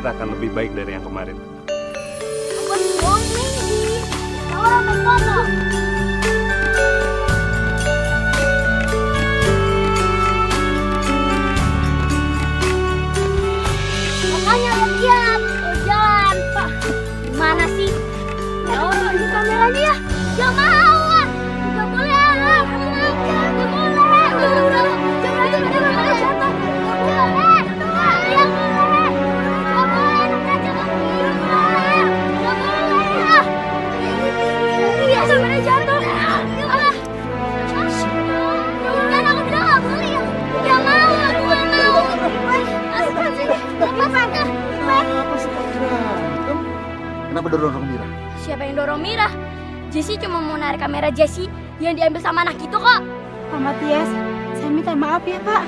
akan lebih baik dari yang kemarin. Makanya lihat, jalan Pak. Gimana sih? Ya Allah, di kameranya ya. Gak mau ah. Gak boleh ah. Gak boleh. Jangan jatuh. Gak boleh. Gak boleh. Gak boleh. Gak boleh. Iya, kameranya jatuh. Kan aku bilang gak boleh ya. Gak mau, aku gak mau. Kenapa dorong Mira? Siapa yang dorong Mira? Jessie cuma mau narik kamera Jessie yang diambil sama anak itu kok. Pak Matias, saya minta maaf ya Pak.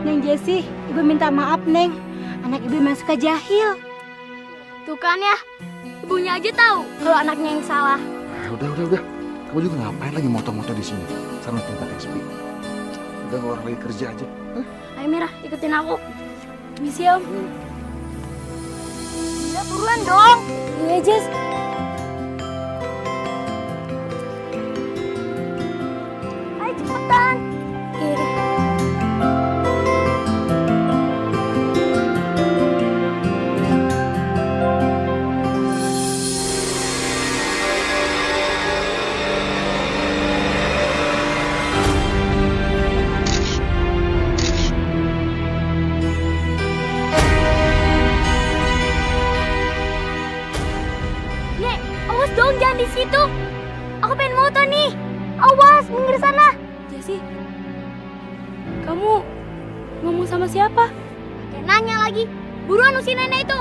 Neng Jessie, Ibu minta maaf Neng. Anak Ibu memang suka jahil. Tuh kan ya, ibunya aja tahu kalau anaknya yang salah. Udah. Kamu juga ngapain lagi moto-moto di sini? Sana tempat yang sepi. Udah orang lagi kerja aja. Ayo Mira, ikutin aku. Misi Om. Mira buruan dong. Iya Jess. Ayo cepetan. Iya. Dong, jangan di situ. Aku pengen moto nih. Awas, minggir sana. Jessie, kamu ngomong sama siapa? Kayak nanya lagi. Buruan usin nenek itu.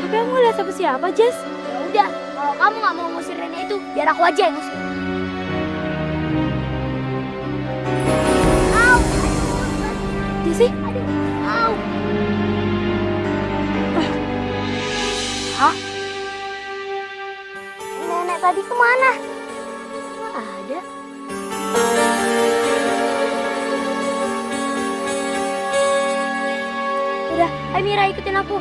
Tapi aku lihat sama siapa, Jess? Ya udah, kalau kamu nggak mau ngusir nenek itu, biar aku aja yang ngusir. Jessie? Aduh, au. Hah? Nenek tadi kemana? Nggak ada. Udah, ayo Mira ikutin aku.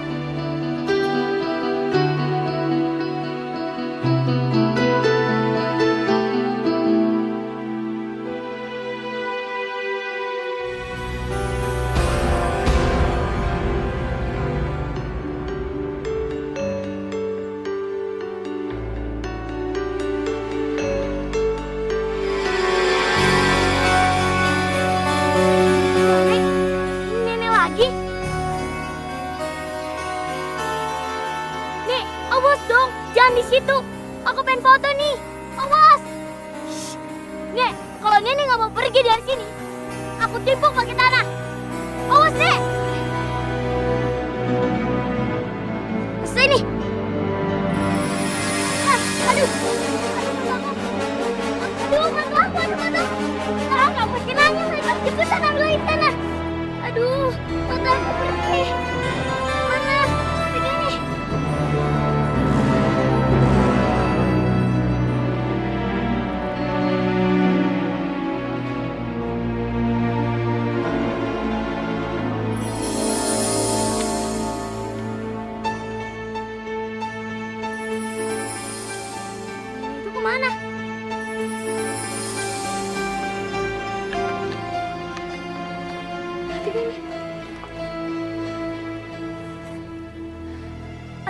Di situ, aku pengen foto nih. Awas. Nek, kalau nenek nggak mau pergi dari sini, aku timpuk pakai tanah. Awas Nek. Sini. Aduh, mata aku, mata. Nggak pakai nanya, mereka cepetan ambilin tanah. Aduh, mata aku pergi. Mana? Begini. Kemana?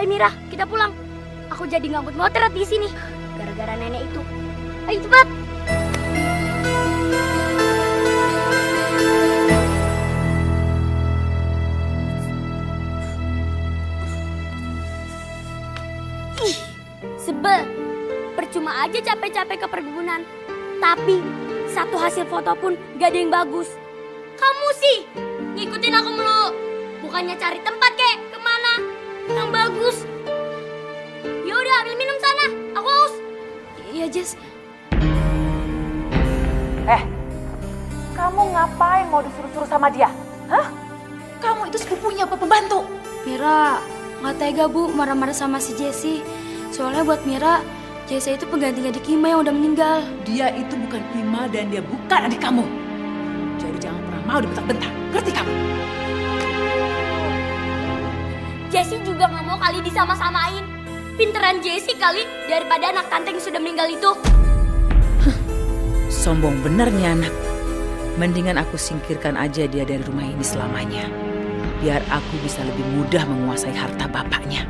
Ayo Mira, kita pulang. Aku jadi nggak motret di sini gara-gara nenek itu. Ayo cepat. Ih, sebel. Percuma aja capek-capek ke perkebunan. Tapi satu hasil foto pun gak ada yang bagus. Kamu sih ngikutin aku mulu. Bukannya cari tempat kek kemana yang bagus. Ya udah ambil minum sana. Aku haus. Iya Jess. Kamu ngapain mau disuruh-suruh sama dia? Hah? Kamu itu sepupunya apa pembantu? Mira nggak tega Bu marah-marah sama si Jessie. Soalnya buat Mira, Jesse itu penggantinya adik Ima yang udah meninggal. Dia itu bukan Ima dan dia bukan adik kamu. Jadi jangan pernah mau dibentak-bentak. Ngerti kamu? Jessie juga gak mau kali disama-samain. Pinteran Jessie kali daripada anak tante yang sudah meninggal itu. Sombong bener nih anak. Mendingan aku singkirkan aja dia dari rumah ini selamanya. Biar aku bisa lebih mudah menguasai harta bapaknya.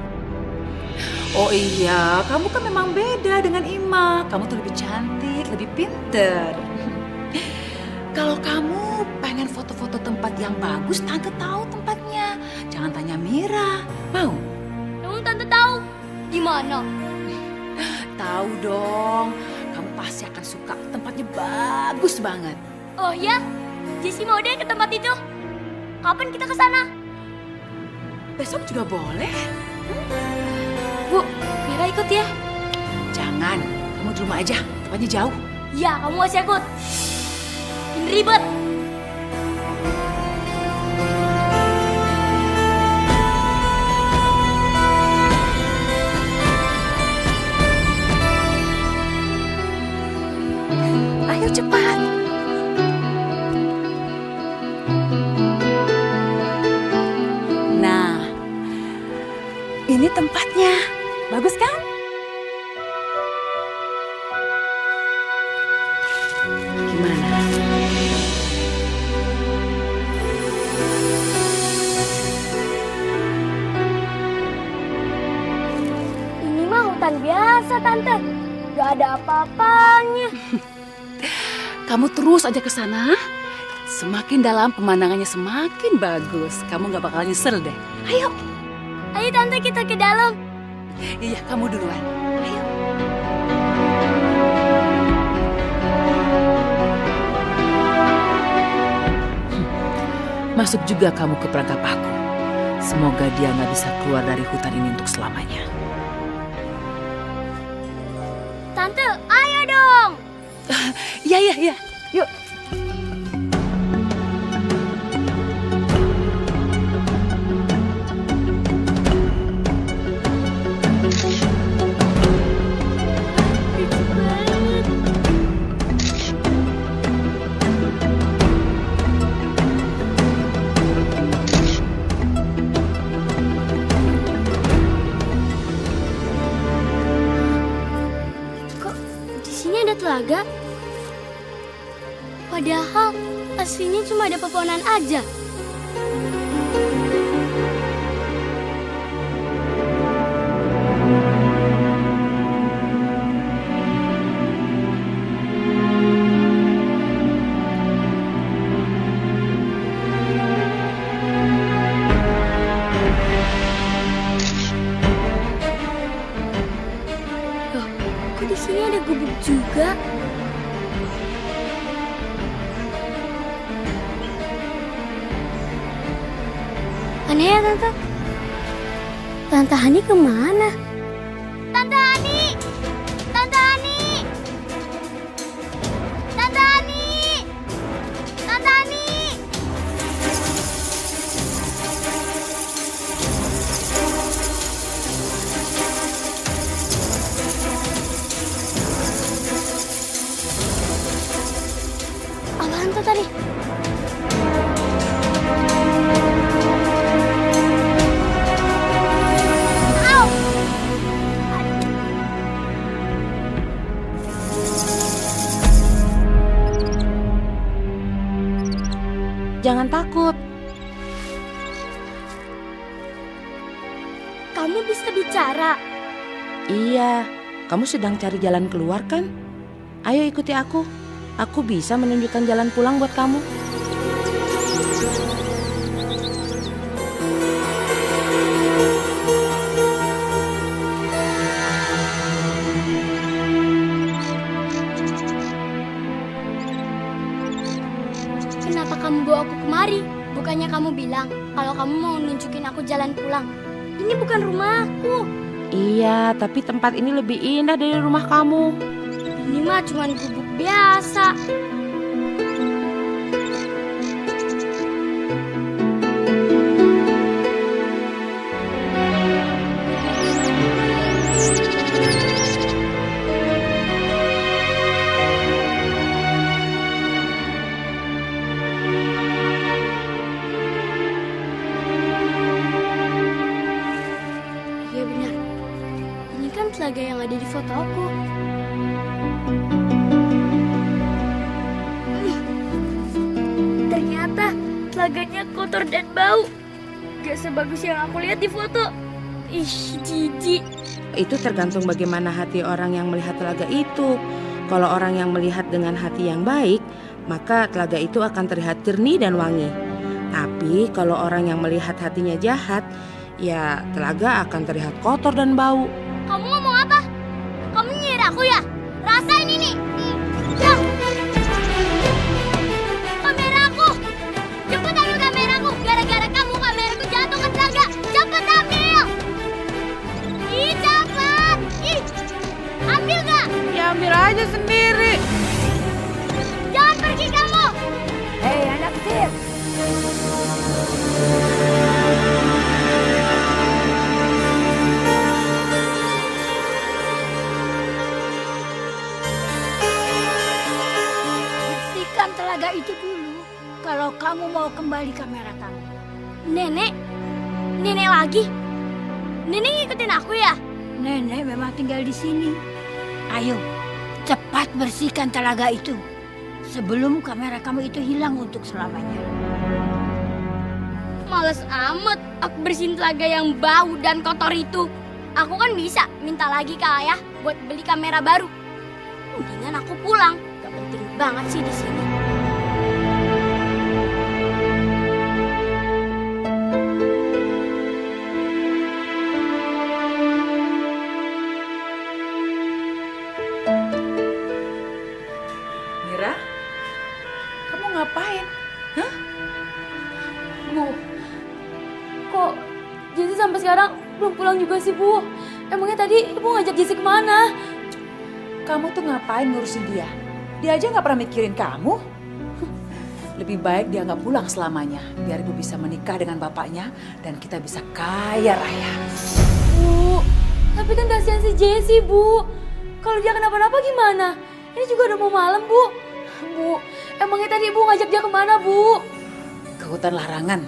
Oh iya, kamu kan memang beda dengan Ima. Kamu tuh lebih cantik, lebih pinter. Kalau kamu pengen foto-foto tempat yang bagus, tante tahu tempatnya. Jangan tanya Mira. Mau? Emang tante tahu di mana? Tahu dong. Kamu pasti akan suka. Tempatnya bagus banget. Oh ya, Jessie mau deh ke tempat itu. Kapan kita ke sana? Besok juga boleh. Bu, Mira ikut ya? Jangan, kamu di rumah aja. Tempatnya jauh. Ya, kamu masih ikut. Ini ribet. Ayo cepat. Nah, ini tempatnya. Bagus kan? Gimana? Ini mah hutan biasa, Tante. Gak ada apa-apanya. Kamu terus aja ke sana. Semakin dalam pemandangannya semakin bagus. Kamu gak bakal nyesel deh. Ayo. Ayo Tante, kita ke dalam. Iya, kamu duluan. Ayo. Masuk juga kamu ke perangkap aku. Semoga dia gak bisa keluar dari hutan ini untuk selamanya. Tante, ayo dong. Iya. Yuk. Kok di sini ada telaga? Padahal aslinya cuma ada pepohonan aja. Loh, kok di sini ada gubuk juga? Aneh ya, Tante. Tante Hani kemana? Tante Hani! Tante Hani! Tante Hani! Tante Hani! Apaan tuh tadi? Jangan takut. Kamu bisa bicara. Iya, kamu sedang cari jalan keluar kan? Ayo ikuti aku. Aku bisa menunjukkan jalan pulang buat kamu. Kenapa kamu bawa aku kemari? Bukannya kamu bilang kalau kamu mau nunjukin aku jalan pulang. Ini bukan rumahku. Iya, tapi tempat ini lebih indah dari rumah kamu. Ini mah cuma gubuk biasa. kotor dan bau. Gak sebagus yang aku lihat di foto. Ih, jijik. Itu tergantung bagaimana hati orang yang melihat telaga itu. Kalau orang yang melihat dengan hati yang baik, maka telaga itu akan terlihat jernih dan wangi. Tapi kalau orang yang melihat hatinya jahat, ya telaga akan terlihat kotor dan bau. Kamu ngomong apa? Kamu nyindir aku ya? Rasain ini. Ya. Kameraku. Cepet ambil kameraku. Gara-gara kamu kameraku jatuh ke telaga. Cepet ambil. Ih, cepet. Ih. Ambil gak? Ya ambil aja sendiri. Jangan pergi kamu. Hei anak kecil. Bersihkan telaga itu dulu kalau kamu mau kembali kamera kamu. Nenek? Nenek lagi? Nenek ngikutin aku ya? Nenek memang tinggal di sini. Ayo, cepat bersihkan telaga itu sebelum kamera kamu itu hilang untuk selamanya. Males amat aku bersihin telaga yang bau dan kotor itu. Aku kan bisa minta lagi ke ayah buat beli kamera baru. Mendingan aku pulang. Gak penting banget sih di sini. Mira, kamu ngapain? Hah? Bu, kok Jesse sampai sekarang belum pulang juga sih, Bu? Emangnya tadi Ibu ngajak Jesse kemana? Kamu tuh ngapain ngurusin dia? Dia aja nggak pernah mikirin kamu. Lebih baik dia nggak pulang selamanya, biar ibu bisa menikah dengan bapaknya dan kita bisa kaya raya. Bu, tapi kan kasihan si Jesse, Bu. Kalau dia kenapa-napa gimana? Ini juga udah mau malam, Bu. Bu, emangnya tadi Ibu ngajak dia kemana, Bu? Ke hutan larangan.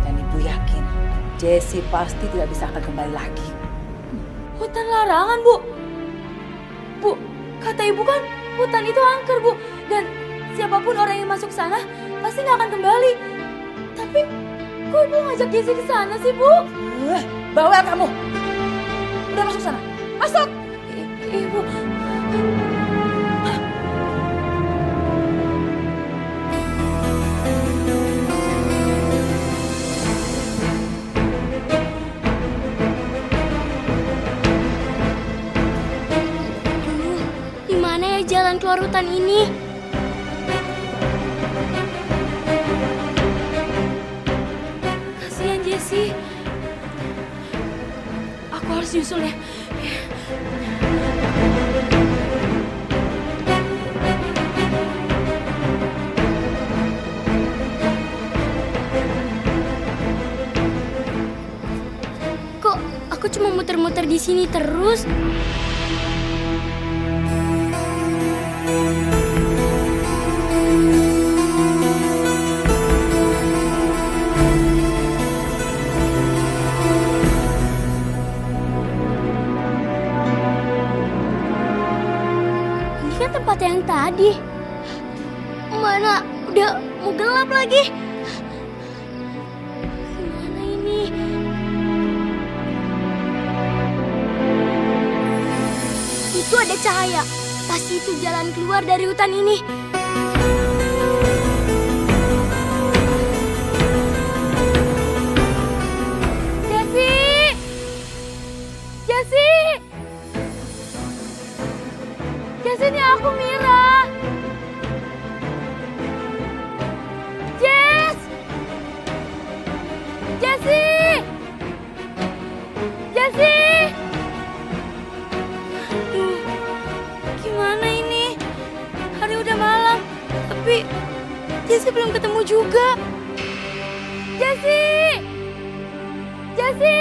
Dan ibu yakin Jessie pasti tidak bisa akan kembali lagi. Hutan larangan, Bu. Bu, kata Ibu kan hutan itu angker, Bu. Dan siapapun orang yang masuk sana pasti nggak akan kembali. Tapi kok Ibu ngajak Jesse ke sana sih, Bu? Bawel kamu. Udah masuk sana. Masuk. Ibu. Aduh, di mana ya jalan keluar hutan ini? Kasihan Jesse. Aku harus nyusul ya. Kok aku cuma muter-muter di sini terus? Ini kan tempat yang tadi. Mana udah mau gelap lagi. Gimana ini? Itu ada cahaya. Pasti itu jalan keluar dari hutan ini. Jesse! Jesse! Jesse, ini aku Mira. Jess! Jesse! Jesse! Aduh, gimana ini? Hari udah malam, tapi Jesse belum ketemu juga. Jesse! Jesse!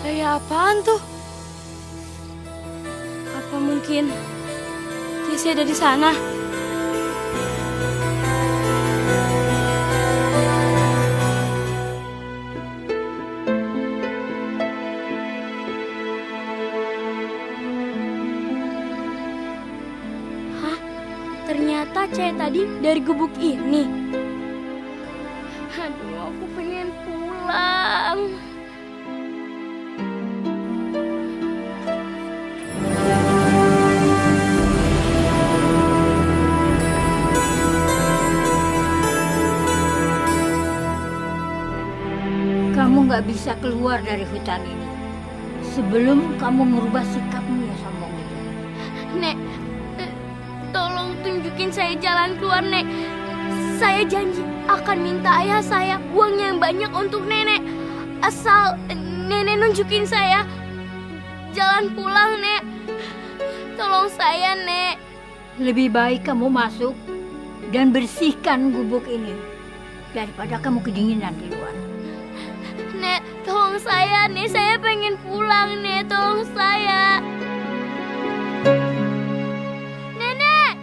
Cahaya apaan tuh? Apa mungkin Jesse ada di sana? Ternyata cerita cewek tadi dari gubuk ini. Aduh, aku pengen pulang. Kamu nggak bisa keluar dari hutan ini sebelum kamu merubah sikapmu ya sombong itu. Nek, tolong tunjukin saya jalan keluar, Nek. Saya janji akan minta ayah saya uang yang banyak untuk nenek. Asal nenek nunjukin saya jalan pulang, Nek. Tolong saya, Nek. Lebih baik kamu masuk dan bersihkan gubuk ini daripada kamu kedinginan di luar. Nek, tolong saya, Nek. Saya pengen pulang, Nek. Tolong saya. Nenek!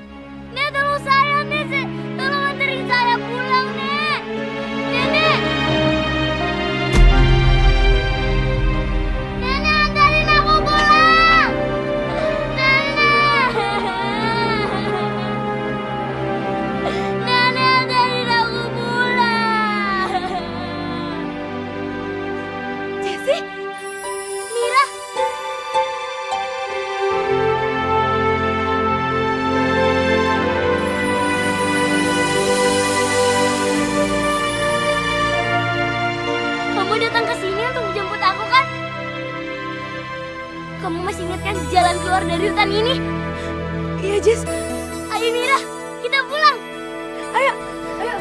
Nek, tolong saya, Nek. Tolong anterin saya pulang, Nek. Nenek! Nenek, anterin aku pulang! Nenek! Nenek, anterin aku pulang! Jessie, Mira. Kamu datang ke sini untuk menjemput aku kan? Kamu masih ingat kan jalan keluar dari hutan ini? Iya, Jess. Ayo Mira, kita pulang. Ayo, ayo.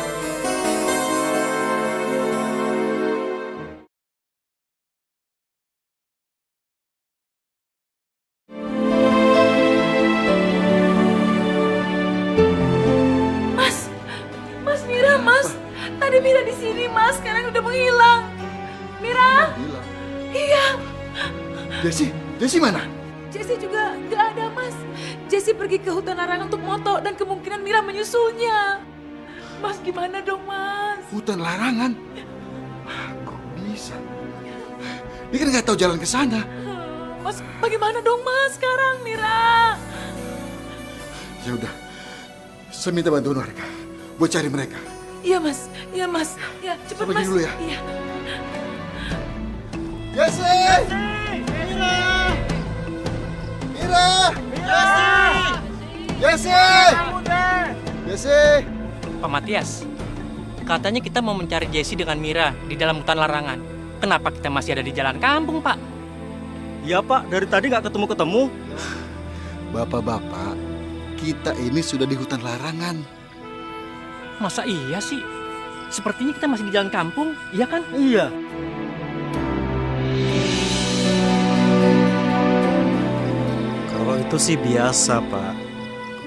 Mas Mira, Mas. Tadi Mira di sini, Mas. Sekarang udah menghilang. Mira? Gila. Iya. Jessie mana? Jessie juga nggak ada, Mas. Jessie pergi ke hutan larangan untuk moto dan kemungkinan Mira menyusulnya. Mas, gimana dong, Mas? Hutan larangan? Kok bisa? Dia kan nggak tahu jalan ke sana. Mas, bagaimana dong, Mas, sekarang, Mira? Ya udah, saya minta bantuan warga buat cari mereka. Iya, Mas. Iya, Mas. Ya, cepat, Saya pergi Mas. dulu ya. Iya. Jessie! Mira! Jessie! Jessie! Pak Matias, katanya kita mau mencari Jessie dengan Mira di dalam hutan larangan. Kenapa kita masih ada di jalan kampung, Pak? Iya Pak, dari tadi nggak ketemu-ketemu. Bapak-bapak, kita ini sudah di hutan larangan. Masa iya sih? Sepertinya kita masih di jalan kampung, iya kan? Iya. Kalau itu sih biasa Pak.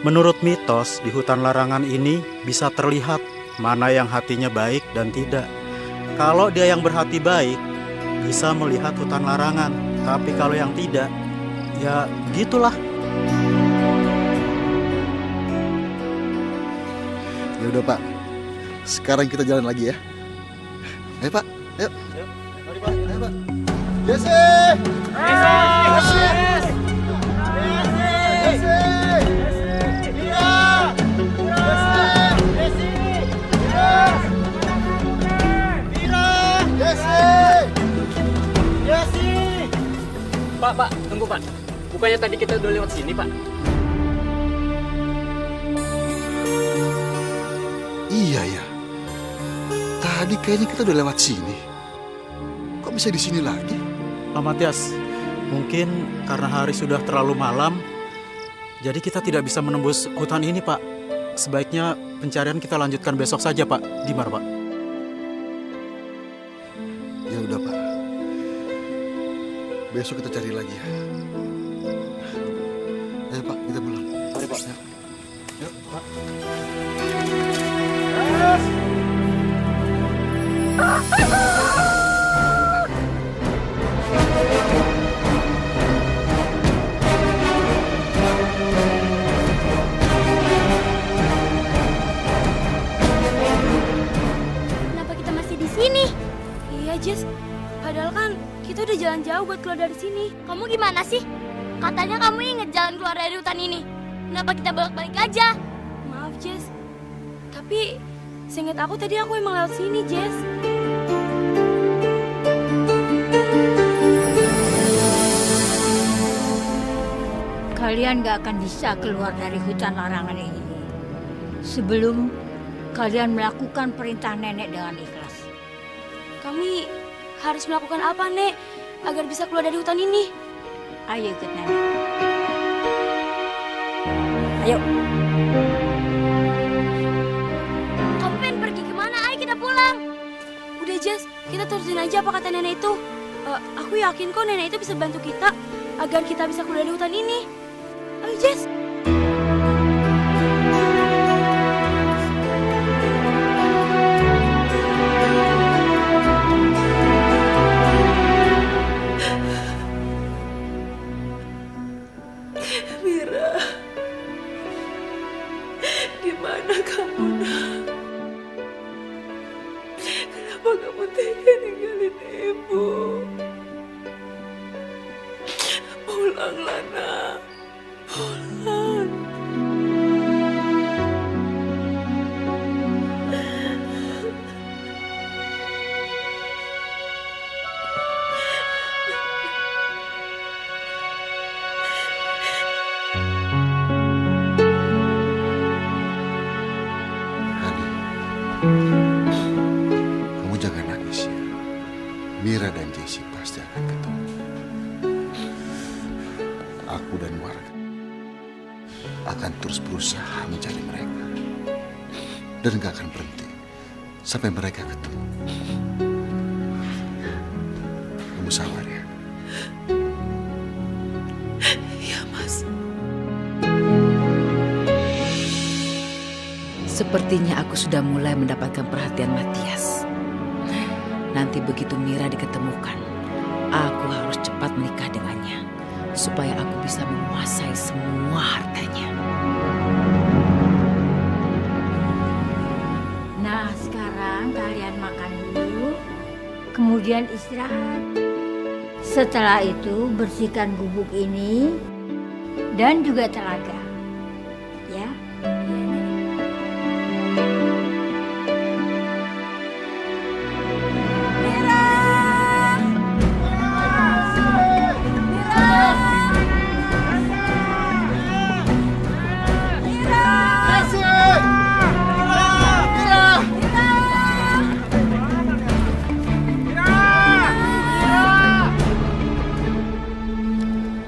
Menurut mitos, di hutan larangan ini bisa terlihat mana yang hatinya baik dan tidak. Kalau dia yang berhati baik, bisa melihat hutan larangan. Tapi kalau yang tidak, ya gitulah. Ya udah Pak, sekarang kita jalan lagi ya. Ayo Pak, ayo. Mari Pak. Ayo Pak. Jessie! Pak, tunggu Pak. Bukannya tadi kita udah lewat sini, Pak? Iya ya. Tadi kayaknya kita udah lewat sini. Kok bisa di sini lagi? Pak Matias, mungkin karena hari sudah terlalu malam, jadi kita tidak bisa menembus hutan ini, Pak. Sebaiknya pencarian kita lanjutkan besok saja, Pak. Gimana, Pak? Ya udah Pak. Besok kita cari lagi ya. Ayo Pak, kita pulang. Mari, Pak. Yuk, Pak. Kenapa kita masih di sini? Iya, Jess. Padahal kan kita udah jalan jauh buat keluar dari sini. Kamu gimana sih? Katanya kamu inget jalan keluar dari hutan ini. Kenapa kita bolak-balik aja? Maaf, Jess. Tapi seingat aku tadi aku emang lewat sini, Jess. Kalian gak akan bisa keluar dari hutan larangan ini sebelum kalian melakukan perintah nenek dengan ikhlas. Kami harus melakukan apa, Nek, agar bisa keluar dari hutan ini? Ayo ikut nenek. Ayo. Kamu pengen pergi kemana? Ayo kita pulang. Udah, Jess, kita turutin aja apa kata nenek itu. Aku yakin kok nenek itu bisa bantu kita agar kita bisa keluar dari hutan ini. Ayo, Jess. Mira, di mana kamu, nak? Kenapa kamu tega ninggalin ibu? Pulanglah, nak. Pulang. Kamu jangan nangis ya. Mira dan Jessie pasti akan ketemu. Aku dan warga akan terus berusaha mencari mereka. Dan gak akan berhenti sampai mereka ketemu. Kamu sabar ya. Iya, Mas. Sepertinya aku sudah mulai mendapatkan perhatian Matias. Nanti begitu Mira diketemukan, aku harus cepat menikah dengannya supaya aku bisa menguasai semua hartanya. Nah, sekarang kalian makan dulu, kemudian istirahat. Setelah itu bersihkan gubuk ini dan juga telaga. Ya.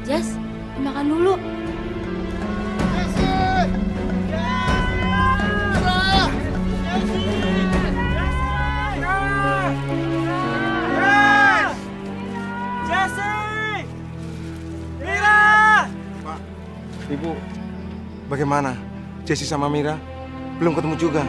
Jess, makan dulu. Ibu, bagaimana? Jessie sama Mira belum ketemu juga.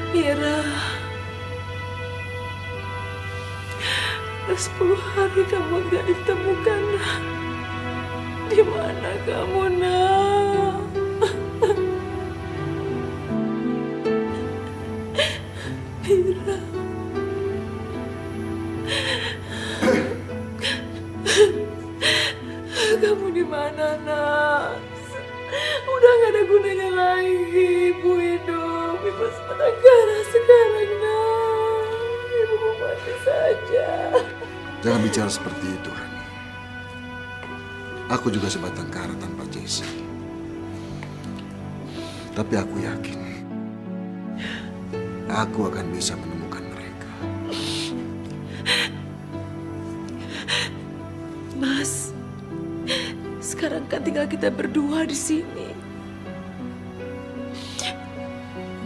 Mira, udah 10 hari kamu gak ditemukan, nak. Di mana kamu, nak? Mira. Kamu di mana, nak? Udah gak ada gunanya lagi ibu hidup. Ibu sementara sekarang, nak. Ibu mau mati saja. Jangan bicara seperti itu, Hani. Aku juga sebatang kara tanpa Jessie. Tapi aku yakin aku akan bisa menemukan mereka. Mas, sekarang kan tinggal kita berdua di sini.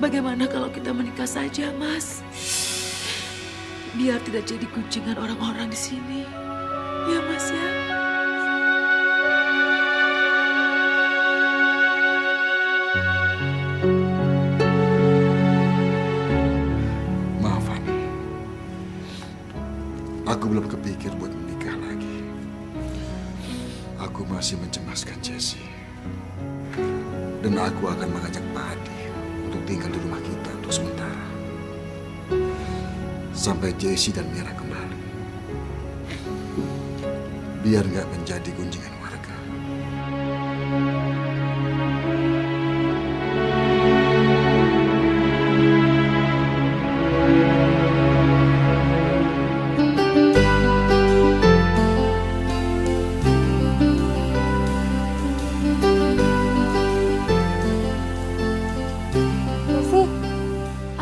Bagaimana kalau kita menikah saja, Mas? Biar tidak jadi gunjingan orang-orang di sini. Ya, Mas ya. Maaf, Fani. Aku belum kepikir buat menikah lagi. Aku masih mencemaskan Jessie. Dan aku akan mengajak Pak Adi untuk tinggal di rumah kita untuk sementara. Sampai Jessie dan Mira kembali. Biar nggak menjadi gunjingan warga.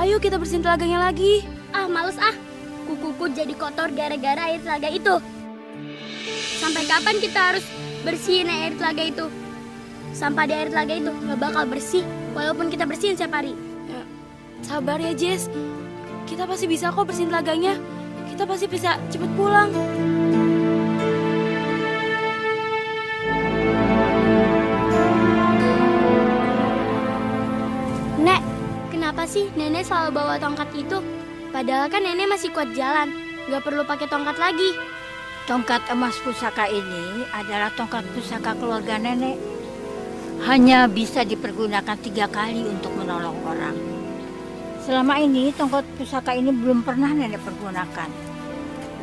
Ayo kita bersihin telaganya lagi. Ah, males ah. Kukuku jadi kotor gara-gara air telaga itu. Sampai kapan kita harus bersihin air telaga itu? Sampah di air telaga itu nggak bakal bersih walaupun kita bersihin setiap hari. Ya, sabar ya, Jess. Kita pasti bisa kok bersihin telaganya. Kita pasti bisa cepet pulang. Nek, kenapa sih nenek selalu bawa tongkat itu? Padahal kan nenek masih kuat jalan. Nggak perlu pakai tongkat lagi. Tongkat emas pusaka ini adalah tongkat pusaka keluarga nenek. Hanya bisa dipergunakan 3 kali untuk menolong orang. Selama ini tongkat pusaka ini belum pernah nenek pergunakan.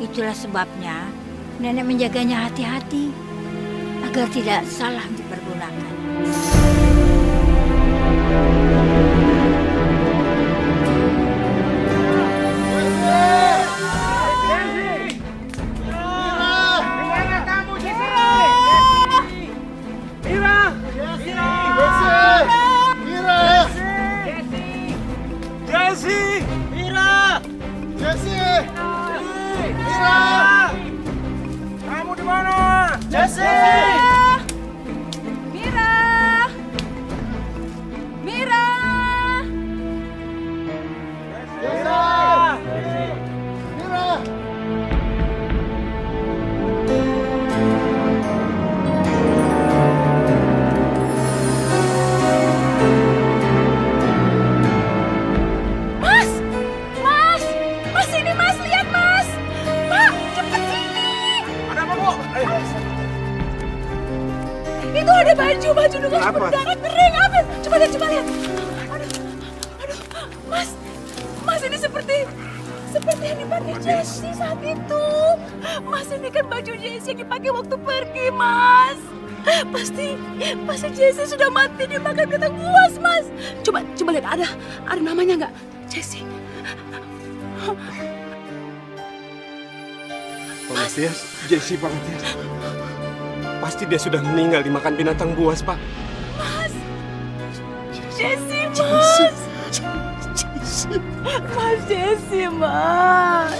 Itulah sebabnya nenek menjaganya hati-hati agar tidak salah dipergunakan. Baju dengan darah kering, Afif. Coba lihat. Aduh, Mas ini seperti yang dipakai Jessie saat itu. Mas, ini kan baju Jessie yang dipakai waktu pergi, Mas. Pasti Jessie sudah mati dimakan binatang buas, Mas. Coba lihat, ada namanya nggak, Jessie? Pak Matias, Jessie, Pak Matias. Pasti dia sudah meninggal dimakan binatang buas, Pak. Mas! Jessie, Mas! Mas Jessie, Mas!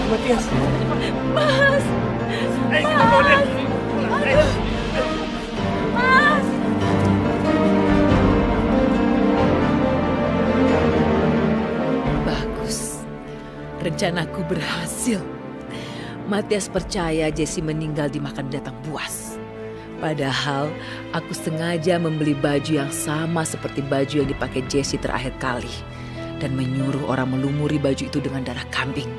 Matias! Mas! Mas! Rencanaku berhasil. Matias percaya Jessie meninggal dimakan binatang buas. Padahal aku sengaja membeli baju yang sama seperti baju yang dipakai Jessie terakhir kali. Dan menyuruh orang melumuri baju itu dengan darah kambing.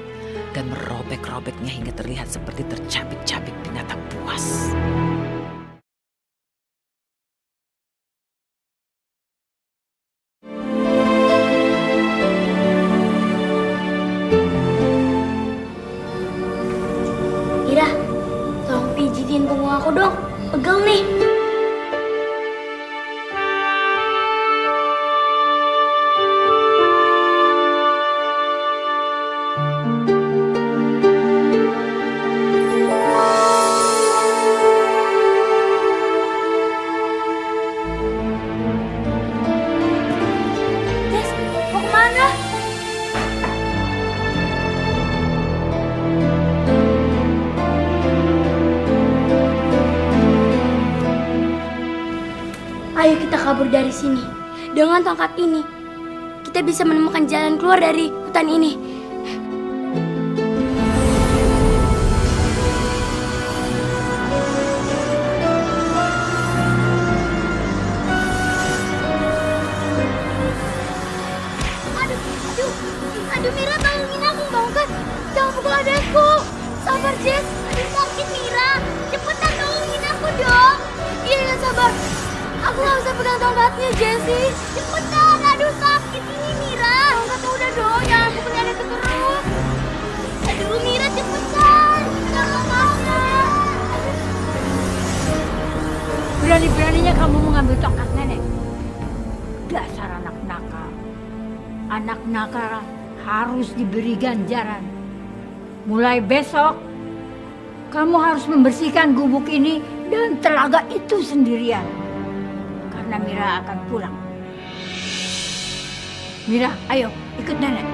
Dan merobek-robeknya hingga terlihat seperti tercabik-cabik binatang buas. Aku dong, pegang nih. kabur dari sini. Dengan tongkat ini, kita bisa menemukan jalan keluar dari hutan ini. Aduh Mira, tolongin aku, bangun. Jangan pukul adekku. Sabar Jess, aduh sakit Mira. Cepetan tolongin aku dong. Iya sabar. Aku gak bisa pegang tongkatnya Jessie. Cepetan, aduh sakit ini Mira. Tongkatnya udah dong, jangan pukul adekku terus. Aduh Mira cepetan. Tolong aku. Berani-beraninya kamu mengambil tongkat nenek. Dasar anak nakal. Anak nakal harus diberi ganjaran. Mulai besok, kamu harus membersihkan gubuk ini dan telaga itu sendirian. Karena Mira akan pulang. Mira, ayo ikut nenek.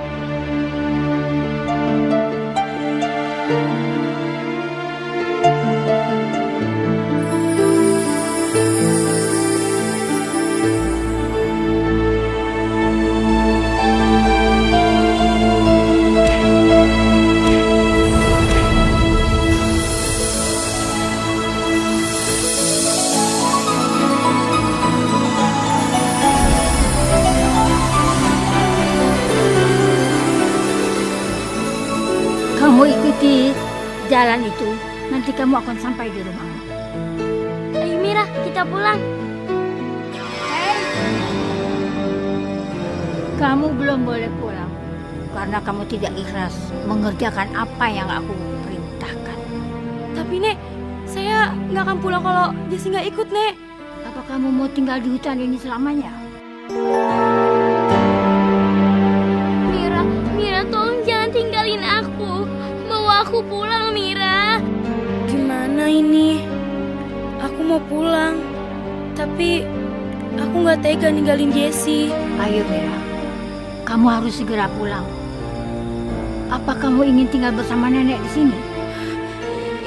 Kamu ikuti jalan itu, nanti kamu akan sampai di rumahmu. Ayo Mira, kita pulang. Kamu belum boleh pulang, karena kamu tidak ikhlas mengerjakan apa yang aku perintahkan. Tapi Nek, saya nggak akan pulang kalau Jessie nggak ikut Nek. Apa kamu mau tinggal di hutan ini selamanya? Mira tolong jangan tinggalin aku. Mau aku pulang Mira. Gimana ini? Aku mau pulang, tapi aku nggak tega ninggalin Jessie. Ayo Mira, kamu harus segera pulang. Apa kamu ingin tinggal bersama nenek di sini?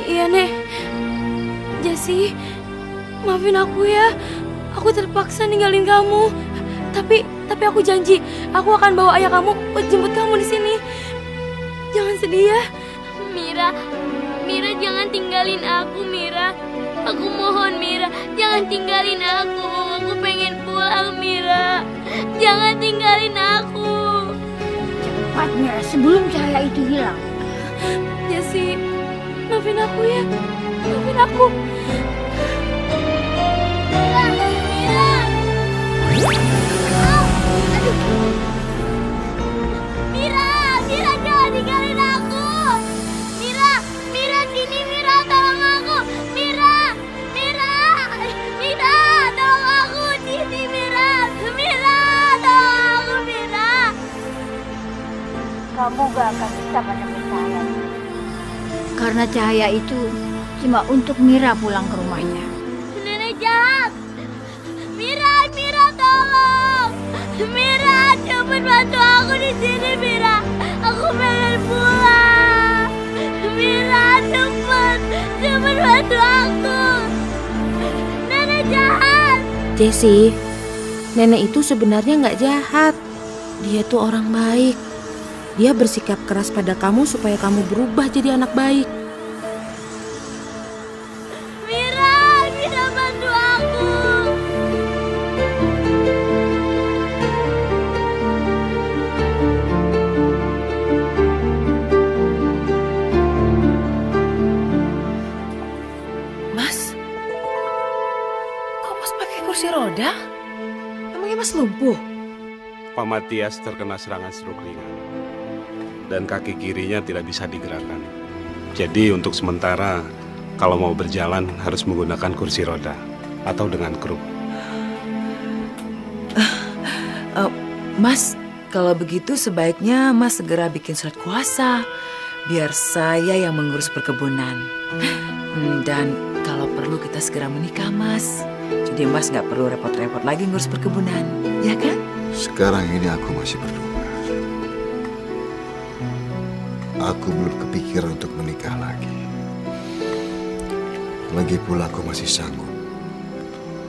Iya Nek. Jessie, maafin aku ya. Aku terpaksa ninggalin kamu. Tapi aku janji, aku akan bawa ayah kamu buat jemput kamu di sini. Jangan sedih ya. Mira jangan tinggalin aku Mira. Aku mohon Mira, jangan tinggalin aku. Aku pengen pulang Mira. Jangan tinggalin aku. Cepat Mira, sebelum cahaya itu hilang. Jessie, maafin aku ya. Maafin aku. Mira. Aduh. Mira jangan tinggalin aku. Mira sini Mira, tolong aku. Mira, tolong aku sini Mira, tolong aku Mira. Kamu gak akan bisa menemui cahaya. Karena cahaya itu cuma untuk Mira pulang ke rumahnya. Nenek jahat. Mira tolong. Mira cepet bantu aku di sini Mira. Aku pengen pulang. Mira cepet bantu aku. Nenek jahat. Jessie, nenek itu sebenarnya nggak jahat. Dia tuh orang baik. Dia bersikap keras pada kamu supaya kamu berubah jadi anak baik. Mira bantu aku. Mas, kok Mas pakai kursi roda? Emangnya Mas lumpuh? Pak Matias terkena serangan stroke ringan dan kaki kirinya tidak bisa digerakkan. Jadi untuk sementara kalau mau berjalan harus menggunakan kursi roda atau dengan krup. Mas, kalau begitu sebaiknya Mas segera bikin surat kuasa biar saya yang mengurus perkebunan. Dan kalau perlu kita segera menikah Mas. Jadi Mas nggak perlu repot-repot lagi ngurus perkebunan, ya kan? Sekarang ini aku masih berdoa. Aku belum kepikiran untuk menikah lagi. Lagi pula aku masih sanggup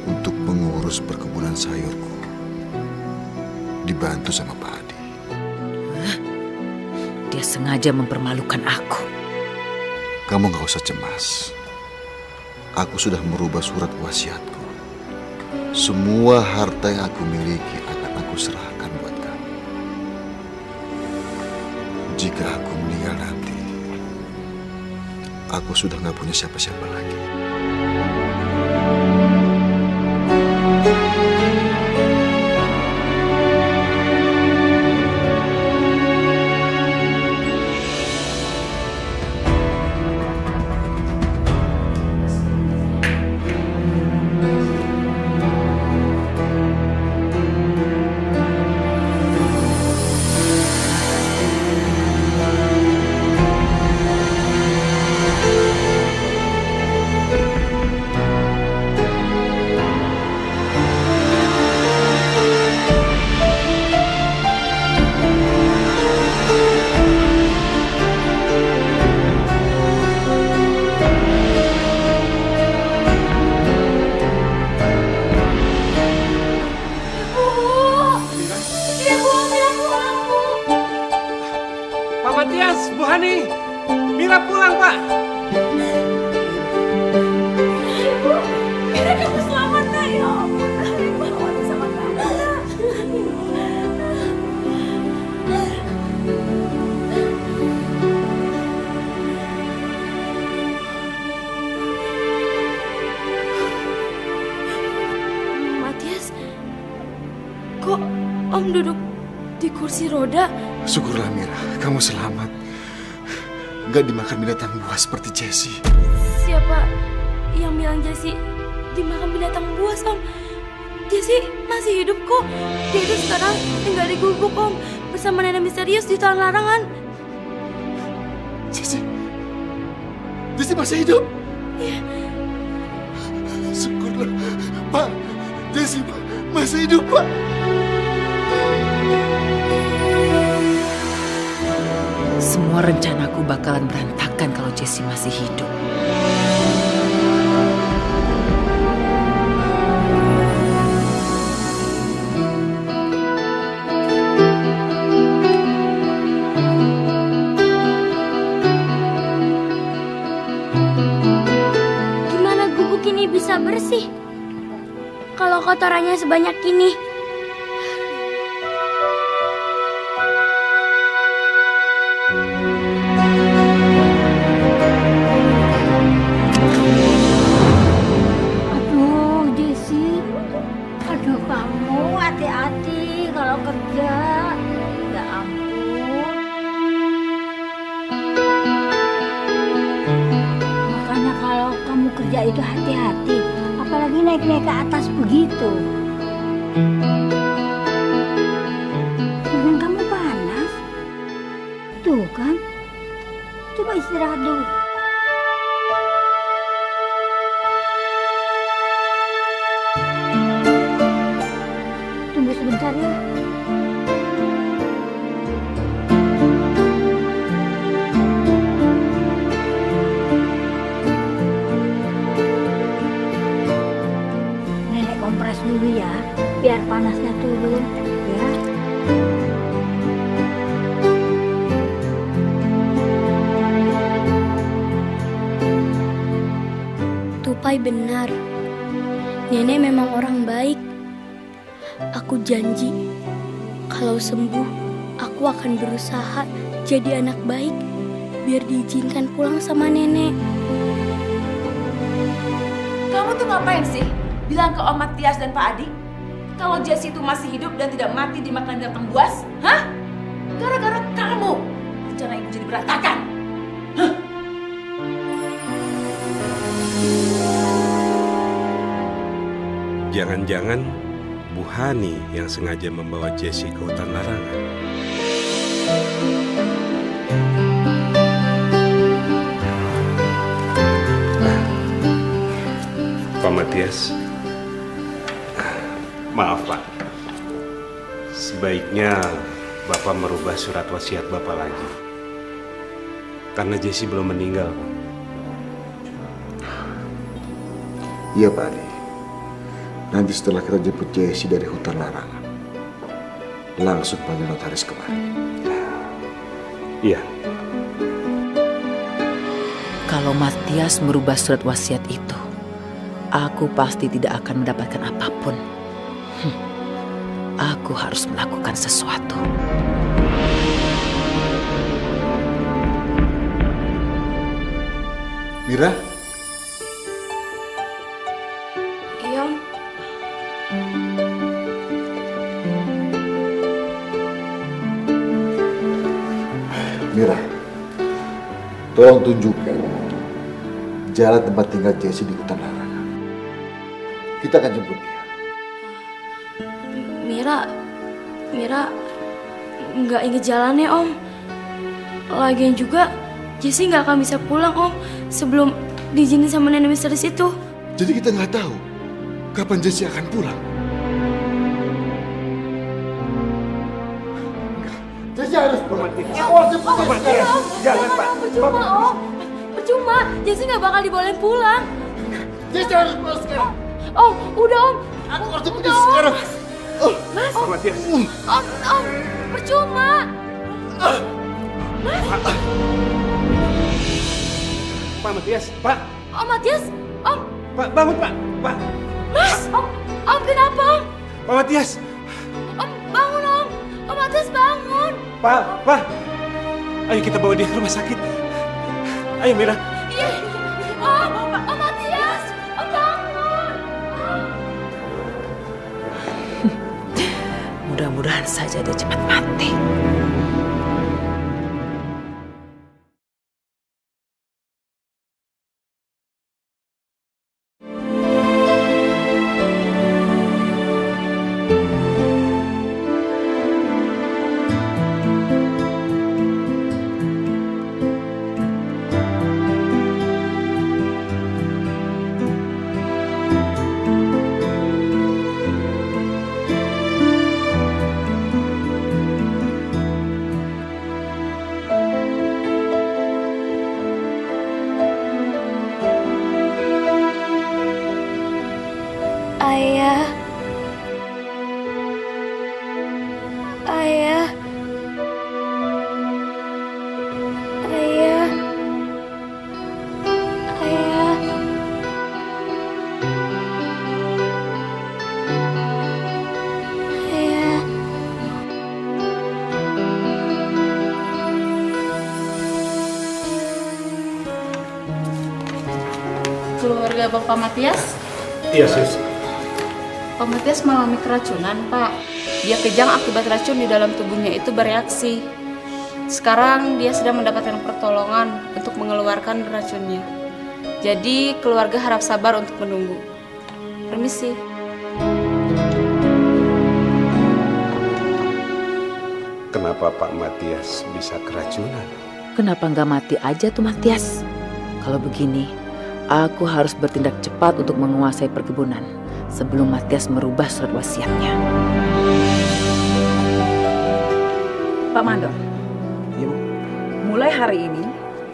untuk mengurus perkebunan sayurku, dibantu sama Pak Adi. Dia sengaja mempermalukan aku. Kamu gak usah cemas. Aku sudah merubah surat wasiatku. Semua harta yang aku miliki akan aku serahkan buat kamu. Jika aku meninggal nanti, aku sudah gak punya siapa-siapa lagi. Matias, Bu Hani, Mira pulang, Pak. Ibu, Mira kamu selamat, nak. Ya ampun, Ibu khawatir sama kamu, nak. Matias, kok Om duduk di kursi roda? Syukurlah Mira, kamu selamat. Gak dimakan binatang buas seperti Jessie. Siapa yang bilang Jessie dimakan binatang buas, Om? Jessie masih hidup kok. Dia itu sekarang tinggal di gubuk, Om, bersama nenek misterius di hutan larangan. Jessie masih hidup? Iya. Syukurlah, Pak. Jessie masih hidup, Pak. Semua rencanaku bakalan berantakan kalau Jessie masih hidup. Gimana gubuk ini bisa bersih kalau kotorannya sebanyak ini? Hati-hati kalau kerja. Ya ampun. Makanya kalau kamu kerja itu hati-hati. Apalagi naik-naik ke atas begitu. Badan kamu panas. Tuh kan. Coba istirahat dulu. Sebentar ya. Nenek kompres dulu ya, biar panasnya turun ya. Tupai benar. Nenek memang orang baik. Aku janji, kalau sembuh, aku akan berusaha jadi anak baik, biar diizinkan pulang sama nenek. Kamu tuh ngapain sih? Bilang ke Om Matias dan Pak Adi, kalau Jessie itu masih hidup dan tidak mati dimakan binatang buas? Hah? Gara-gara kamu, rencana ibu jadi berantakan. Hah? Jangan-jangan Bu Hani yang sengaja membawa Jessie ke hutan larangan. Pak Matias, maaf Pak. Sebaiknya Bapak merubah surat wasiat Bapak lagi. Karena Jessie belum meninggal, Pak. Iya Pak Adi. Nanti setelah kita jemput Jessie dari hutan larangan, langsung panggil notaris kemari. Iya. Kalau Matias merubah surat wasiat itu, aku pasti tidak akan mendapatkan apapun. Aku harus melakukan sesuatu. Mira? Iya, Om. Mira, tolong tunjukkan jalan tempat tinggal Jessie di hutan larangan. Kita akan jemput dia. Mira nggak inget jalannya, Om. Lagian juga Jessie nggak akan bisa pulang, Om, sebelum diizinin sama nenek misterius itu. Jadi kita nggak tahu kapan Jessie akan pulang. Jessie harus pulang. Jangan, Pak. Percuma, Om. Percuma. Jessie nggak bakal dibolehin pulang. Jessie harus pulang sekarang. Om, udah, Om. Aku harus jemput Jessie sekarang. Mas, Pak Matias. Om, percuma. Pak Matias, Pak. Om Matias, Om. Pak, bangun, Pak. Pak. Mas, Om kenapa, Om? Pak Matias. Om, bangun, Om. Om Matias, bangun. Pak. Ayo kita bawa dia ke rumah sakit. Ayo, Mira. Iya, Om Matias, Om bangun. Mudah-mudahan saja dia cepat mati. Ayah. Ayah. Ayah. Ayah. Ayah. Keluarga Bapak Matias? Iya, Sis. Pak Matias mengalami keracunan, Pak. Dia kejang akibat racun di dalam tubuhnya itu bereaksi. Sekarang dia sedang mendapatkan pertolongan untuk mengeluarkan racunnya. Jadi keluarga harap sabar untuk menunggu. Permisi. Kenapa Pak Matias bisa keracunan? Kenapa nggak mati aja tuh Matias? Kalau begini, aku harus bertindak cepat untuk menguasai perkebunan sebelum Matias merubah surat wasiatnya. Pak Mandor, mulai hari ini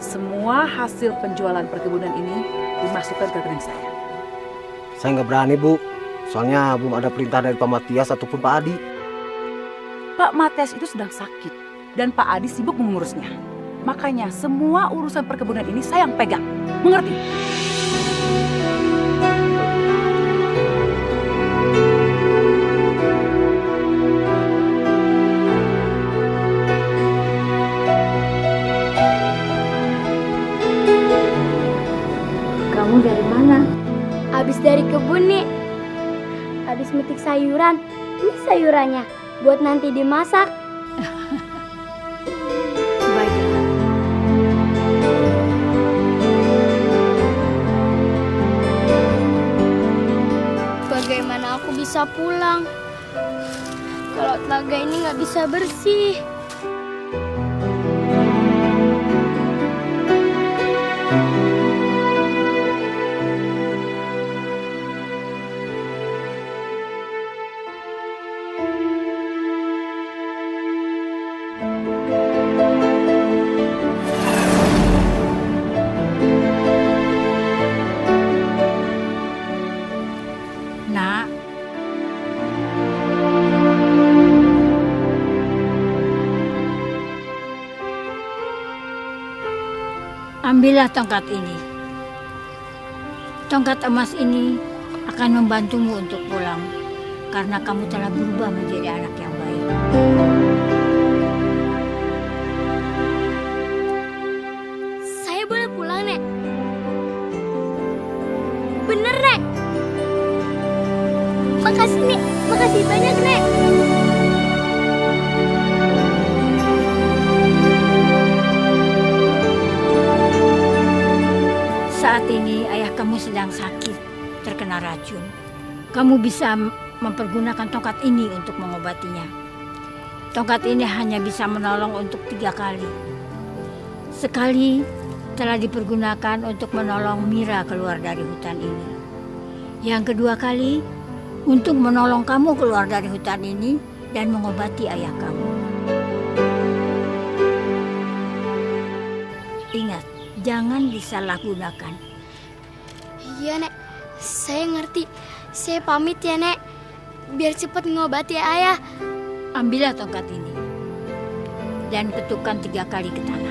semua hasil penjualan perkebunan ini dimasukkan ke rekening saya. Saya nggak berani, Bu. Soalnya belum ada perintah dari Pak Matias ataupun Pak Adi. Pak Matias itu sedang sakit dan Pak Adi sibuk mengurusnya. Makanya semua urusan perkebunan ini saya yang pegang. Mengerti? Kamu dari mana? Habis dari kebun nih. Habis metik sayuran. Ini sayurannya buat nanti dimasak. Baiklah. Bagaimana aku bisa pulang kalau telaga ini nggak bisa bersih? Nak, Ambillah tongkat ini. Tongkat emas ini akan membantumu untuk pulang, karena kamu telah berubah menjadi anak yang baik. Saya boleh pulang, Nek? Bener, Nek? Makasih, Nek. Makasih banyak, Nek. Saat ini ayah kamu sedang sakit, terkena racun. Kamu bisa mempergunakan tongkat ini untuk mengobatinya. Tongkat ini hanya bisa menolong untuk 3 kali. Sekali telah dipergunakan untuk menolong Mira keluar dari hutan ini. Yang kedua kali untuk menolong kamu keluar dari hutan ini dan mengobati ayah kamu. Ingat, jangan disalahgunakan. Iya, Nek. Saya ngerti. Saya pamit ya, Nek. Biar cepat ngobati ayah. Ambillah tongkat ini dan ketukkan 3 kali ke tanah.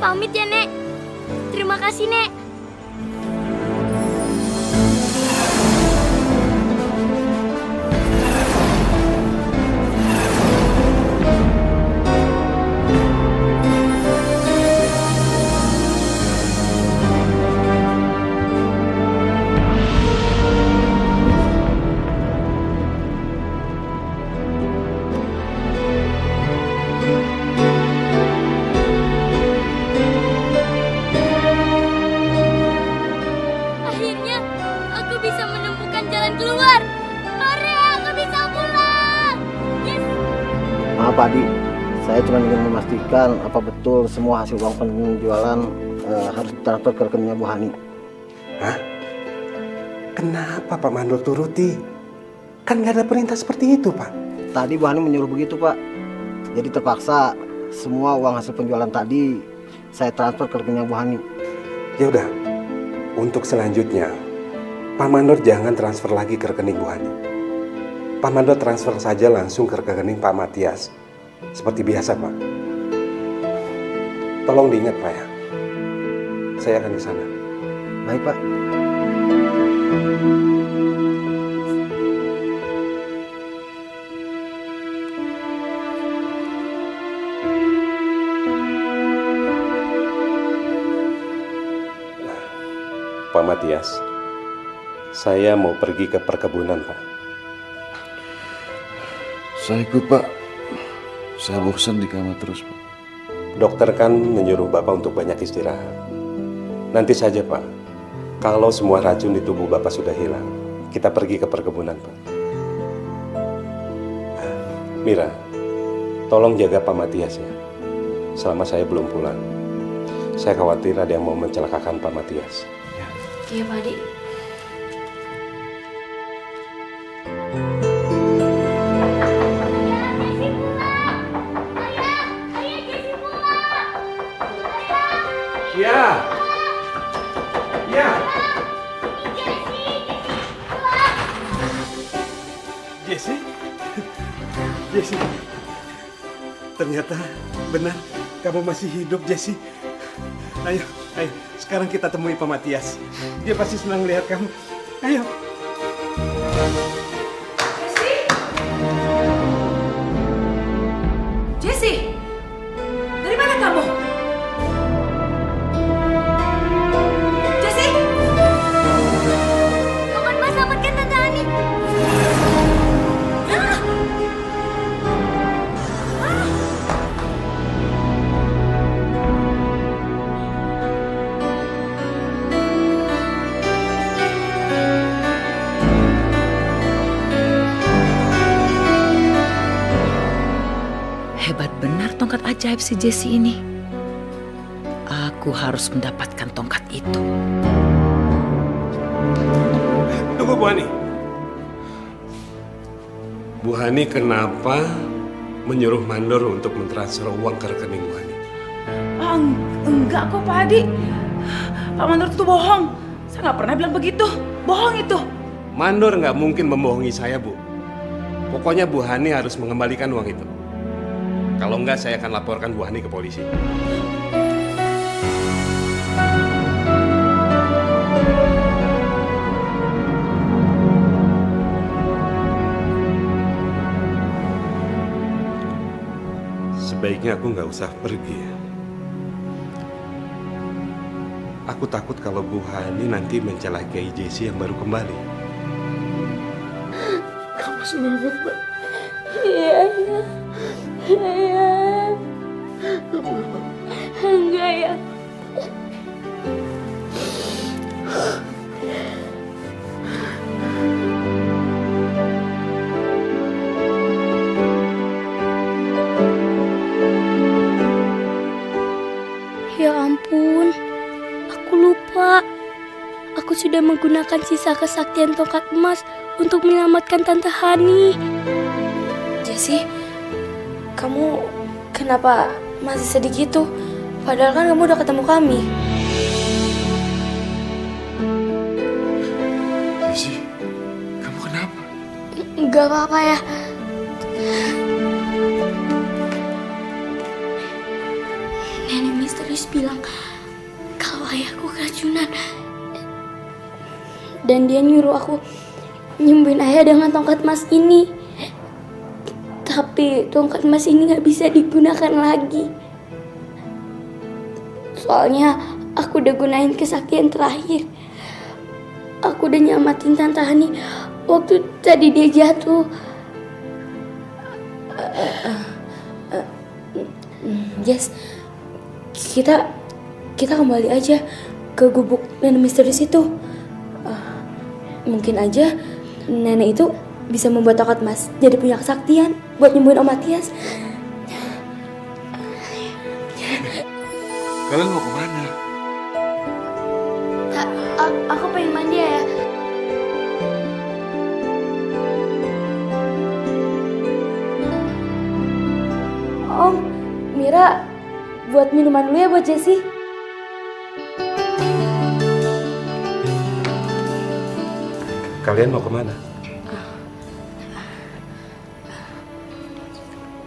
Pamit ya, Nek. Terima kasih, Nek. Pak Adi, saya cuma ingin memastikan apa betul semua hasil uang penjualan harus ditransfer ke rekeningnya Bu Hani. Hah? Kenapa Pak Mandor turuti? Kan nggak ada perintah seperti itu, Pak. Tadi Bu Hani menyuruh begitu, Pak. Jadi terpaksa semua uang hasil penjualan tadi saya transfer ke rekeningnya Bu Hani. Ya udah, untuk selanjutnya Pak Mandor jangan transfer lagi ke rekening Bu Hani. Pak Mandor transfer saja langsung ke rekening Pak Matias. Seperti biasa, Pak. Tolong diingat, Pak ya. Saya akan ke sana. Baik, Pak. Pak Matias, saya mau pergi ke perkebunan, Pak. Saya ikut, Pak. Saya bosan di kamar terus, Pak. Dokter kan menyuruh Bapak untuk banyak istirahat. Nanti saja, Pak. Kalau semua racun di tubuh Bapak sudah hilang, kita pergi ke perkebunan, Pak. Mira, tolong jaga Pak Matias ya. Selama saya belum pulang. Saya khawatir ada yang mau mencelakakan Pak Matias. Iya, Pak Adi. Ya. Ya. Jesse. Jesse. Ternyata benar kamu masih hidup, Jesse. Ayo, ayo. Sekarang kita temui Pak Matias. Dia pasti senang lihat kamu. Ayo. Jesse, dari mana kamu? Jesse? Mohon Mas selamatkan Tante Ani. Hebat benar tongkat ajaib si Jesse ini. Aku harus mendapatkan tongkat itu. Tunggu Bu Hani. Bu Hani kenapa menyuruh Mandor untuk mentransfer uang ke rekening Bu Hani? Enggak kok Pak Adi. Pak Mandor itu bohong. Saya nggak pernah bilang begitu. Bohong itu. Mandor nggak mungkin membohongi saya, Bu. Pokoknya Bu Hani harus mengembalikan uang itu. Kalau enggak, saya akan laporkan Bu Hani ke polisi. Sebaiknya aku nggak usah pergi ya. Aku takut kalau Bu Hani nanti mencelakai Jesse yang baru kembali. Kamu selamat, Mbak. Iya. Iya. Kamu apa? Enggak ya. Ya ampun, aku lupa. Aku sudah menggunakan sisa kesaktian tongkat emas untuk menyelamatkan Tante Hani. Jesse, kamu kenapa masih sedih gitu? Padahal kan kamu udah ketemu kami. Jesse, kamu kenapa? Enggak apa-apa ya. Nenek misterius bilang kalau ayahku keracunan. Dan dia nyuruh aku nyembuhin ayah dengan tongkat emas ini. Tapi tongkat emas ini gak bisa digunakan lagi. Soalnya aku udah gunain kesaktian terakhir. Aku udah nyamatin Tante Hani waktu tadi dia jatuh. Jess, kita kembali aja ke gubuk nenek misterius itu. Mungkin aja nenek itu bisa membuat tongkat emas jadi punya kesaktian buat nyembuhin Om Matias. Kalian mau kemana? Aku pengen mandi ya. Om, Mira buat minuman dulu ya buat Jessie. Kalian mau kemana?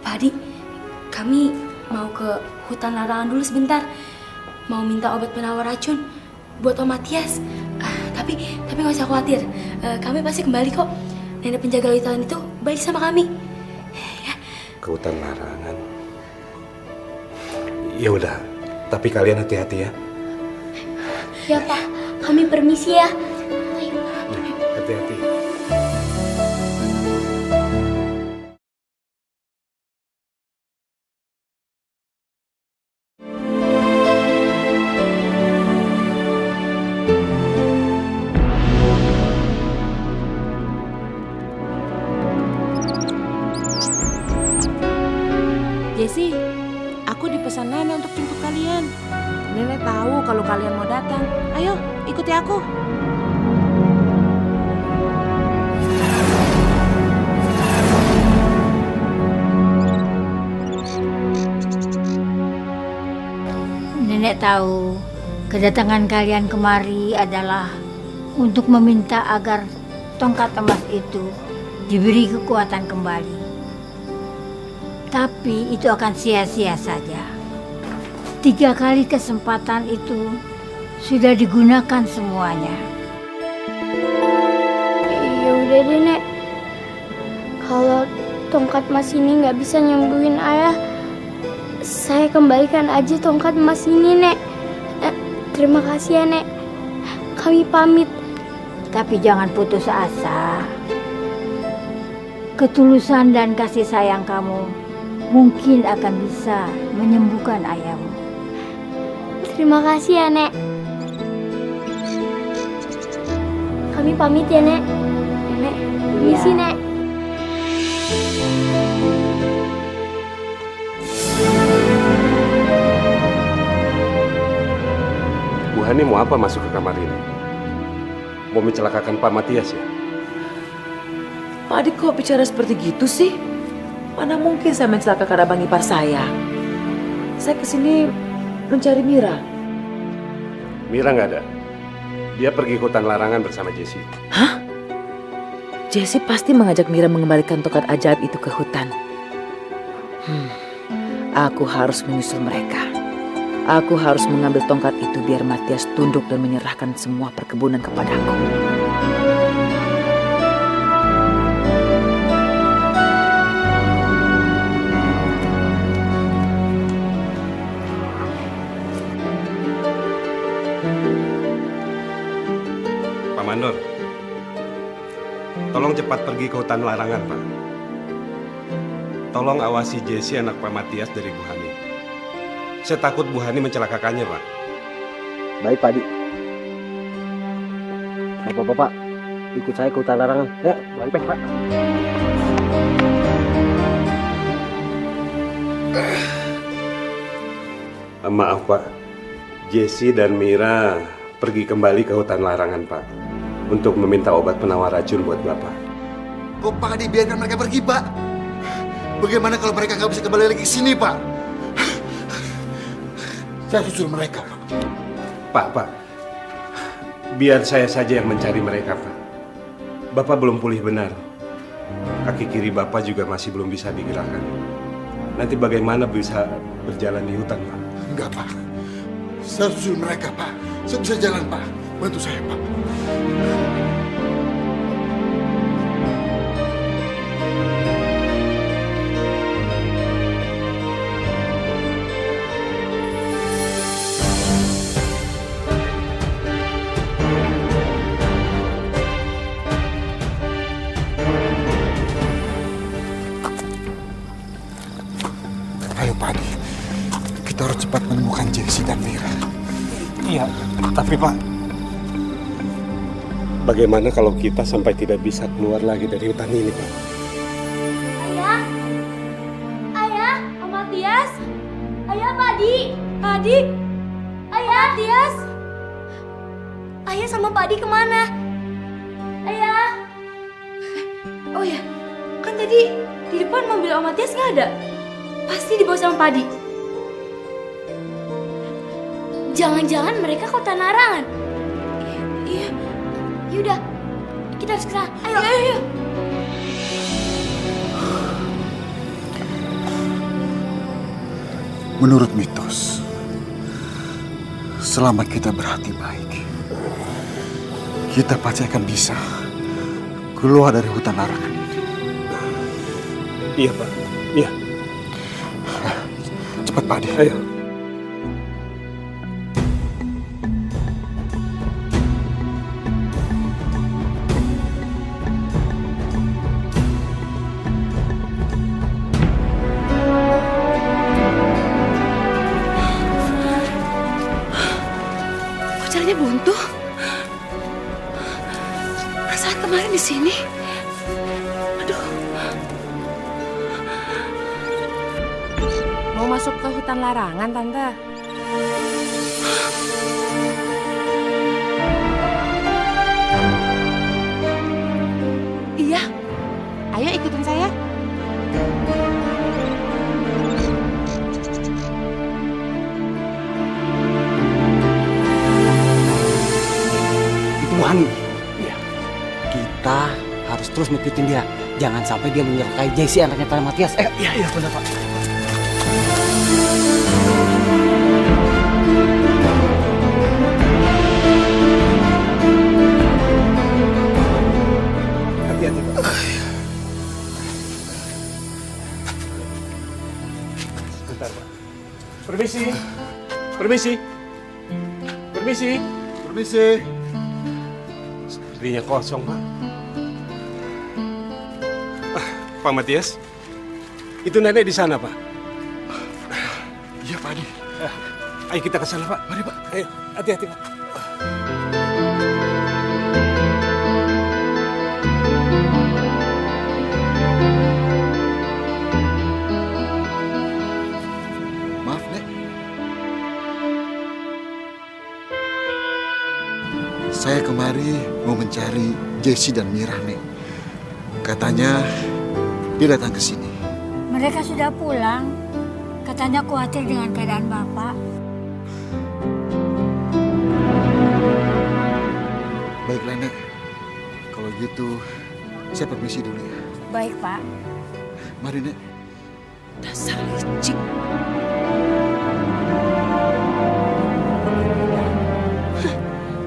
Pak Adi, kami mau ke hutan larangan dulu sebentar. Mau minta obat penawar racun buat Om Matias. Tapi nggak usah khawatir. Kami pasti kembali kok. Nenek penjaga hutan itu baik sama kami. Ya. Ke hutan larangan. Ya udah, tapi kalian hati-hati ya. Ya Pak, kami permisi ya. Hati-hati. Jessie, aku dipesan nenek untuk jemput kalian. Nenek tahu kalau kalian mau datang. Ayo, ikuti aku. Nenek tahu kedatangan kalian kemari adalah untuk meminta agar tongkat emas itu diberi kekuatan kembali. Tapi itu akan sia-sia saja. 3 kali kesempatan itu sudah digunakan semuanya. Ya udah deh Nek. Kalau tongkat emas ini nggak bisa nyembuhin ayah, saya kembalikan aja tongkat emas ini Nek. Terima kasih ya Nek. Kami pamit. Tapi jangan putus asa. Ketulusan dan kasih sayang kamu mungkin akan bisa menyembuhkan ayahmu. Terima kasih ya Nek. Kami pamit ya Nek. Nek, permisi Ya. Nek. Hani mau apa masuk ke kamar ini? Mau mencelakakan Pak Matias ya? Pak Adi kok bicara seperti gitu sih? Mana mungkin saya mencelakakan abang ipar saya? Saya kesini mencari Mira. Mira nggak ada. Dia pergi ke hutan larangan bersama Jesse. Hah? Jesse pasti mengajak Mira mengembalikan tongkat ajaib itu ke hutan. Aku harus menyusul mereka. Aku harus mengambil tongkat itu biar Matias tunduk dan menyerahkan semua perkebunan kepadaku. Pak Mandor, tolong cepat pergi ke hutan larangan, Pak. Tolong awasi Jesse anak Pak Matias dari Bu Hani. Saya takut Bu Hani mencelakakannya, Pak. Baik, Pak Adi. Bapak-bapak, ikut saya ke hutan larangan. Ya, baik, Pak. Maaf, Pak. Jesse dan Mira pergi kembali ke hutan larangan, Pak. Untuk meminta obat penawar racun buat Bapak. Kok Pak Adi biarkan mereka pergi, Pak? Bagaimana kalau mereka nggak bisa kembali lagi ke sini, Pak? Saya susul mereka. Pak. Biar saya saja yang mencari mereka, Pak. Bapak belum pulih benar. Kaki kiri Bapak juga masih belum bisa digerakkan. Nanti bagaimana bisa berjalan di hutan, Pak? Enggak, Pak. Saya susul mereka, Pak. Saya bisa jalan, Pak. Bantu saya, Pak. Ayo, Pak Adi. Kita harus cepat menemukan Jesse dan Mira. Iya, tapi Pak, bagaimana kalau kita sampai tidak bisa keluar lagi dari hutan ini, Pak? Ayah, ayah, Om Matias, ayah, Pak Adi, ayah, Matias, ayah sama Pak Adi kemana? Ayah. Oh ya, kan tadi di depan mobil Om Matias nggak ada. Pasti dibawa sama Pak Adi. Jangan-jangan mereka ke hutan larangan. Iya. Yaudah, kita harus ke sana. Ayo. Ayo. Menurut mitos, selama kita berhati baik, kita pasti akan bisa keluar dari hutan larangan ini. Iya, Pak. Iya. Cepat, Pak Adi. Ayo. Jalannya buntu. Perasaan kemarin di sini. Aduh. Mau masuk ke hutan larangan, Tante? Iya. Ayo ikutin saya. Bu Hani. Iya. Kita harus terus ngikutin dia. Jangan sampai dia menyertai Jesse anaknya Pak Matias. Iya benar, Pak. Hati-hati, Pak. Sebentar, Pak. Permisi. Permisi. Permisi. Permisi. Sepertinya kosong, Pak. Pak Matias, itu nenek di sana, Pak. Iya, Pak Adi. Ayo kita ke sana, Pak. Mari, Pak. Ayo, hati-hati, Pak. Maaf, Nek. Saya kemari mau mencari Jesse dan Mira, Nek. Katanya dia datang ke sini. Mereka sudah pulang. Katanya khawatir dengan keadaan Bapak. Baiklah, Nek. Kalau gitu, saya permisi dulu ya. Baik, Pak. Mari, Nek. Dasar licik.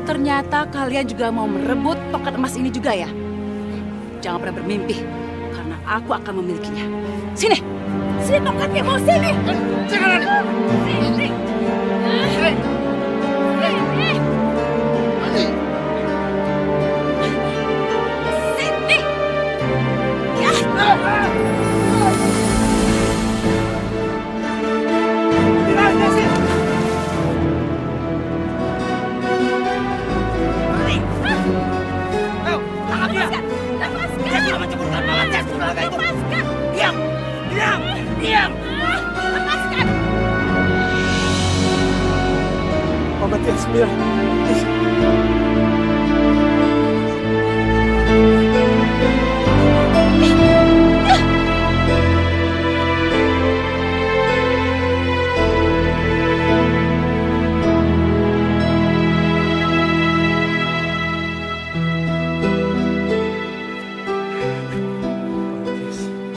Ternyata kalian juga mau merebut tongkat emas ini juga ya? Jangan pernah bermimpi, karena aku akan memilikinya. Sini! Sini tongkatnya, mau sini! Jangan! Sini! Sini! Pak Matias, Mira.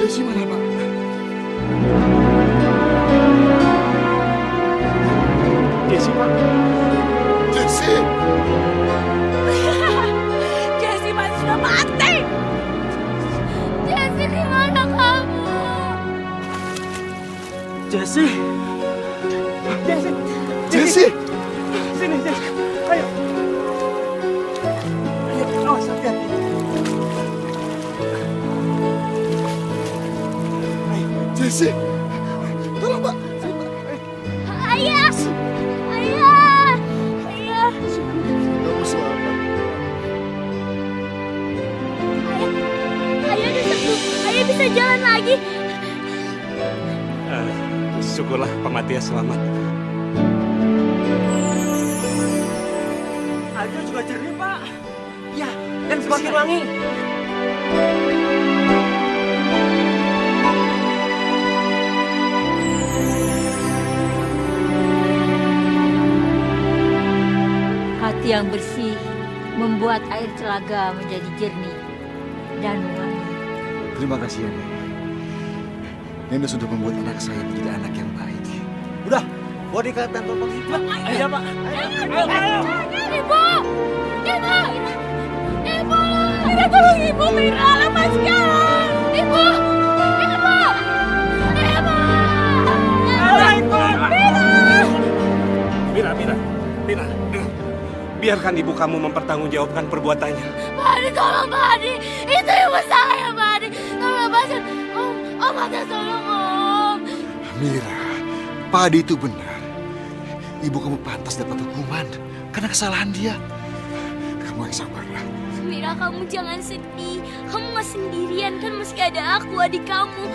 Jesse mana, Pak? Jesse, Pak. Jesse! Jesse masih sudah mati. Jesse, di mana kamu? Jesse. Jesse. Jesse! Sini, Jesse. Ayo. Ayo, awas, hati-hati. Jesse! Tolong, Pak. Ayah! Ayah! Ayah! Kamu selamat. Ayah udah sembuh. Ayah bisa jalan lagi. Syukurlah Pak Matias selamat. Airnya juga jernih, Pak. Ya, dan semakin wangi. Hati yang bersih membuat air telaga menjadi jernih dan wangi. Terima kasih ya, Nek. Nenek sudah membuat anak saya menjadi anak yang baik. Udah, bawa di kantor polisi. Ayo, Pak. Ayo! Ibu! Ibu! Ibu! Mira, tolong Ibu! Mira, lepaskan! Ibu! Ibu! Ibu! Mira. Biarkan ibu kamu mempertanggungjawabkan perbuatannya. Pak Adi, tolong Pak Adi! Itu ibu saya, Pak Adi! Tolong lepaskan! Om Matias, tolong Om! Mira, Pak Adi itu benar. Ibu kamu pantas dapat hukuman karena kesalahan dia. Kamu yang sabarlah. Mira, kamu jangan sedih. Kamu nggak sendirian kan, masih ada aku, adik kamu.